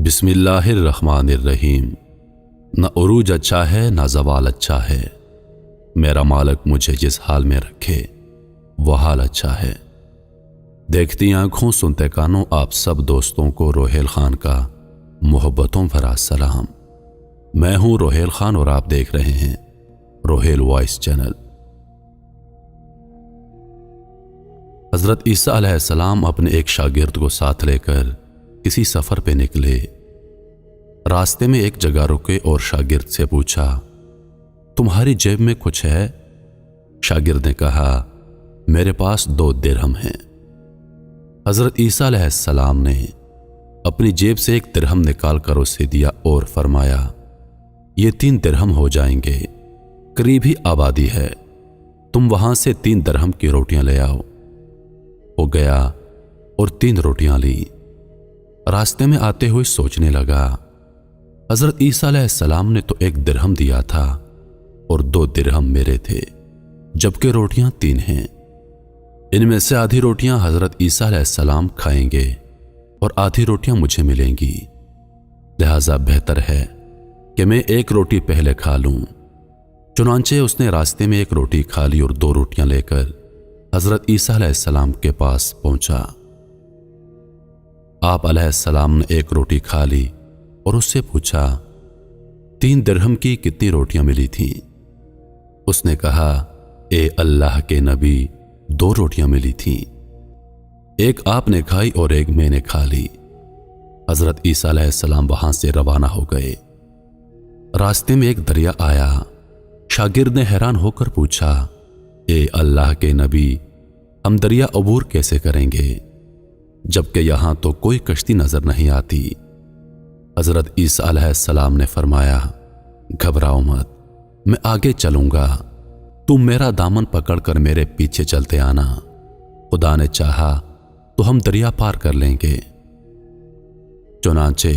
بسم اللہ الرحمن الرحیم۔ نہ عروج اچھا ہے نہ زوال اچھا ہے، میرا مالک مجھے جس حال میں رکھے وہ حال اچھا ہے۔ دیکھتی آنکھوں سنتے کانوں آپ سب دوستوں کو روہیل خان کا محبتوں بھرا سلام۔ میں ہوں روہیل خان اور آپ دیکھ رہے ہیں روہیل وائس چینل۔ حضرت عیسیٰ علیہ السلام اپنے ایک شاگرد کو ساتھ لے کر کسی سفر پہ نکلے۔ راستے میں ایک جگہ رکے اور شاگرد سے پوچھا، تمہاری جیب میں کچھ ہے؟ شاگرد نے کہا، میرے پاس 2 درہم ہیں۔ حضرت عیسیٰ علیہ السلام نے اپنی جیب سے 1 درہم نکال کر اسے دیا اور فرمایا، یہ 3 درہم ہو جائیں گے، قریب ہی آبادی ہے، تم وہاں سے 3 درہم کی روٹیاں لے آؤ۔ وہ گیا اور 3 روٹیاں لی۔ راستے میں آتے ہوئے سوچنے لگا، حضرت عیسیٰ علیہ السلام نے تو 1 درہم دیا تھا اور 2 درہم میرے تھے، جبکہ روٹیاں 3 ہیں۔ ان میں سے آدھی روٹیاں حضرت عیسیٰ علیہ السلام کھائیں گے اور آدھی روٹیاں مجھے ملیں گی، لہذا بہتر ہے کہ میں 1 روٹی پہلے کھا لوں۔ چنانچہ اس نے راستے میں 1 روٹی کھا لی اور 2 روٹیاں لے کر حضرت عیسیٰ علیہ السلام کے پاس پہنچا۔ آپ علیہ السلام نے 1 روٹی کھا لی اور اس سے پوچھا، 3 درہم کی کتنی روٹیاں ملی تھیں؟ اس نے کہا، اے اللہ کے نبی، 2 روٹیاں ملی تھیں، 1 آپ نے کھائی اور 1 میں نے کھا لی۔ حضرت عیسیٰ علیہ السلام وہاں سے روانہ ہو گئے۔ راستے میں ایک دریا آیا۔ شاگرد نے حیران ہو کر پوچھا، اے اللہ کے نبی، ہم دریا عبور کیسے کریں گے جبکہ یہاں تو کوئی کشتی نظر نہیں آتی؟ حضرت عیسیٰ علیہ السلام نے فرمایا، گھبراؤ مت، میں آگے چلوں گا، تم میرا دامن پکڑ کر میرے پیچھے چلتے آنا، خدا نے چاہا تو ہم دریا پار کر لیں گے۔ چنانچہ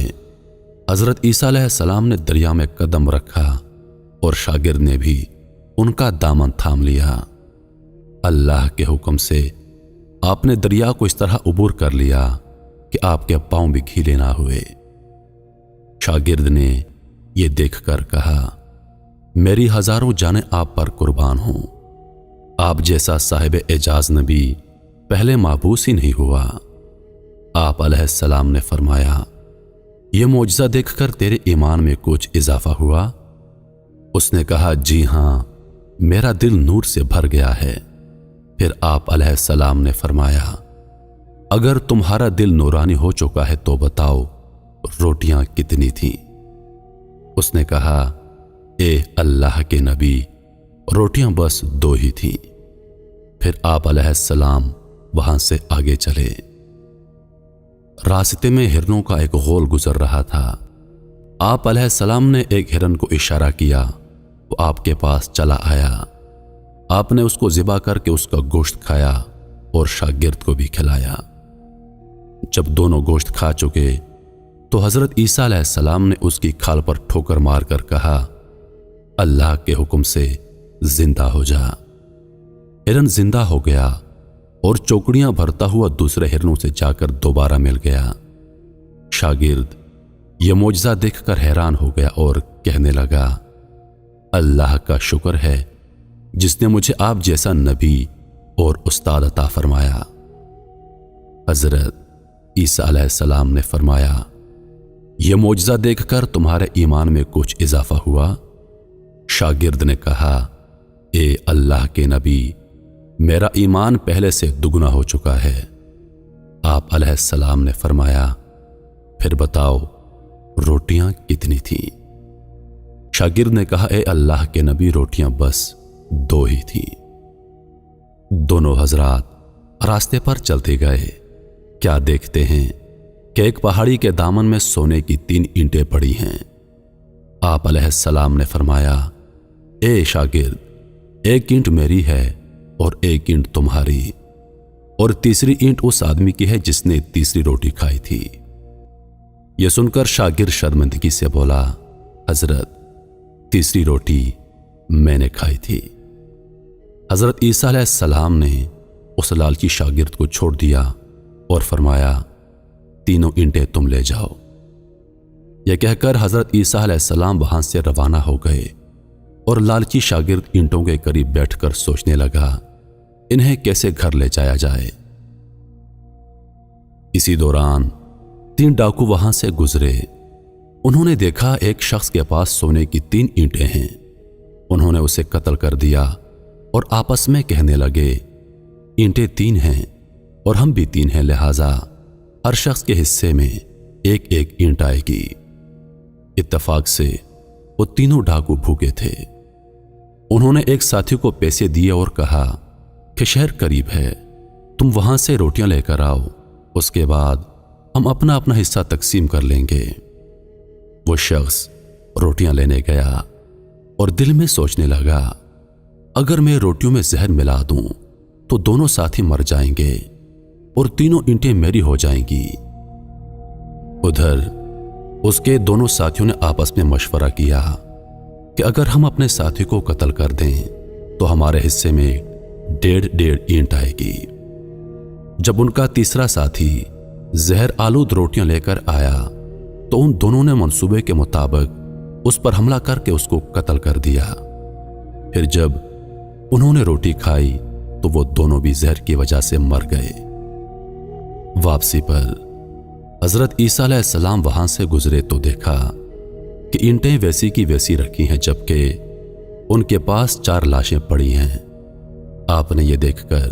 حضرت عیسیٰ علیہ السلام نے دریا میں قدم رکھا اور شاگرد نے بھی ان کا دامن تھام لیا۔ اللہ کے حکم سے آپ نے دریا کو اس طرح عبور کر لیا کہ آپ کے پاؤں بھی گیلے نہ ہوئے۔ شاگرد نے یہ دیکھ کر کہا، میری ہزاروں جانیں آپ پر قربان ہوں، آپ جیسا صاحب اعجاز نبی پہلے مابعوث ہی نہیں ہوا۔ آپ علیہ السلام نے فرمایا، یہ معجزہ دیکھ کر تیرے ایمان میں کچھ اضافہ ہوا؟ اس نے کہا، جی ہاں، میرا دل نور سے بھر گیا ہے۔ پھر آپ علیہ السلام نے فرمایا، اگر تمہارا دل نورانی ہو چکا ہے تو بتاؤ روٹیاں کتنی تھیں؟ اس نے کہا، اے اللہ کے نبی، روٹیاں بس 2 ہی تھیں۔ پھر آپ علیہ السلام وہاں سے آگے چلے۔ راستے میں ہرنوں کا ایک غول گزر رہا تھا۔ آپ علیہ السلام نے ایک ہرن کو اشارہ کیا، وہ آپ کے پاس چلا آیا۔ آپ نے اس کو ذبح کر کے اس کا گوشت کھایا اور شاگرد کو بھی کھلایا۔ جب دونوں گوشت کھا چکے تو حضرت عیسیٰ علیہ السلام نے اس کی کھال پر ٹھوکر مار کر کہا، اللہ کے حکم سے زندہ ہو جا۔ ہرن زندہ ہو گیا اور چوکڑیاں بھرتا ہوا دوسرے ہرنوں سے جا کر دوبارہ مل گیا۔ شاگرد یہ معجزہ دیکھ کر حیران ہو گیا اور کہنے لگا، اللہ کا شکر ہے جس نے مجھے آپ جیسا نبی اور استاد عطا فرمایا۔ حضرت عیسیٰ علیہ السلام نے فرمایا، یہ معجزہ دیکھ کر تمہارے ایمان میں کچھ اضافہ ہوا؟ شاگرد نے کہا، اے اللہ کے نبی، میرا ایمان پہلے سے دگنا ہو چکا ہے۔ آپ علیہ السلام نے فرمایا، پھر بتاؤ روٹیاں کتنی تھیں؟ شاگرد نے کہا، اے اللہ کے نبی، روٹیاں بس 2 ہی تھیں۔ دونوں حضرات راستے پر چلتے گئے۔ کیا دیکھتے ہیں کہ ایک پہاڑی کے دامن میں سونے کی 3 اینٹیں پڑی ہیں۔ آپ علیہ السلام نے فرمایا، اے شاگرد، 1 اینٹ میری ہے اور 1 اینٹ تمہاری، اور تیسری اینٹ اس آدمی کی ہے جس نے تیسری روٹی کھائی تھی۔ یہ سن کر شاگرد شرمندگی سے بولا، حضرت تیسری روٹی میں نے کھائی تھی۔ حضرت عیسیٰ علیہ السلام نے اس لالچی شاگرد کو چھوڑ دیا اور فرمایا، 3 اینٹیں تم لے جاؤ۔ یہ کہہ کر حضرت عیسیٰ علیہ السلام وہاں سے روانہ ہو گئے اور لالچی شاگرد اینٹوں کے قریب بیٹھ کر سوچنے لگا انہیں کیسے گھر لے جایا جائے۔ اسی دوران 3 ڈاکو وہاں سے گزرے۔ انہوں نے دیکھا ایک شخص کے پاس سونے کی 3 اینٹیں ہیں۔ انہوں نے اسے قتل کر دیا اور آپس میں کہنے لگے اینٹیں 3 ہیں اور ہم بھی 3 ہیں، لہذا ہر شخص کے حصے میں ایک ایک اینٹ آئے گی۔ اتفاق سے وہ تینوں ڈاکو بھوکے تھے۔ انہوں نے ایک ساتھی کو پیسے دیے اور کہا کہ شہر قریب ہے، تم وہاں سے روٹیاں لے کر آؤ، اس کے بعد ہم اپنا اپنا حصہ تقسیم کر لیں گے۔ وہ شخص روٹیاں لینے گیا اور دل میں سوچنے لگا اگر میں روٹیوں میں زہر ملا دوں تو دونوں ساتھی مر جائیں گے اور تینوں اینٹیں میری ہو جائیں گی۔ ادھر اس کے دونوں ساتھیوں نے آپس میں مشورہ کیا کہ اگر ہم اپنے ساتھی کو قتل کر دیں تو ہمارے حصے میں 1.5 اینٹ آئے گی۔ جب ان کا تیسرا ساتھی زہر آلود روٹیاں لے کر آیا تو ان دونوں نے منصوبے کے مطابق اس پر حملہ کر کے اس کو قتل کر دیا۔ پھر جب انہوں نے روٹی کھائی تو وہ دونوں بھی زہر کی وجہ سے مر گئے۔ واپسی پر حضرت عیسیٰ علیہ السلام وہاں سے گزرے تو دیکھا کہ اینٹیں ویسی کی ویسی رکھی ہیں، جبکہ ان کے پاس 4 لاشیں پڑی ہیں۔ آپ نے یہ دیکھ کر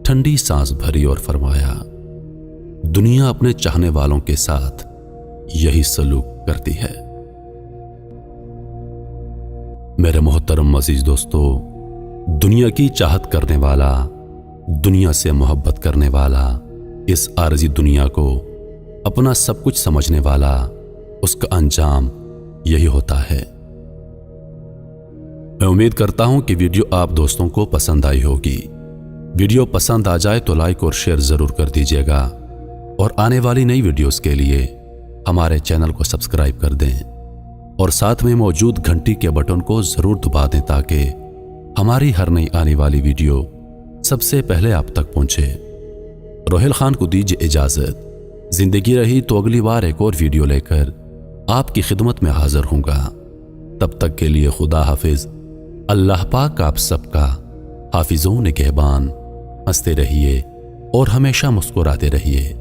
ٹھنڈی سانس بھری اور فرمایا دنیا اپنے چاہنے والوں کے ساتھ یہی سلوک کرتی ہے۔ میرے محترم عزیز دوستو، دنیا کی چاہت کرنے والا، دنیا سے محبت کرنے والا، اس عارضی دنیا کو اپنا سب کچھ سمجھنے والا، اس کا انجام یہی ہوتا ہے۔ میں امید کرتا ہوں کہ ویڈیو آپ دوستوں کو پسند آئی ہوگی۔ ویڈیو پسند آ جائے تو لائک اور شیئر ضرور کر دیجیے گا اور آنے والی نئی ویڈیوز کے لیے ہمارے چینل کو سبسکرائب کر دیں اور ساتھ میں موجود گھنٹی کے بٹن کو ضرور دبا دیں تاکہ ہماری ہر نئی آنے والی ویڈیو سب سے پہلے آپ تک پہنچے۔ روحیل خان کو دیجیے اجازت، زندگی رہی تو اگلی بار ایک اور ویڈیو لے کر آپ کی خدمت میں حاضر ہوں گا۔ تب تک کے لیے خدا حافظ۔ اللہ پاک آپ سب کا حافظ و نگہبان۔ ہنستے رہیے اور ہمیشہ مسکراتے رہیے۔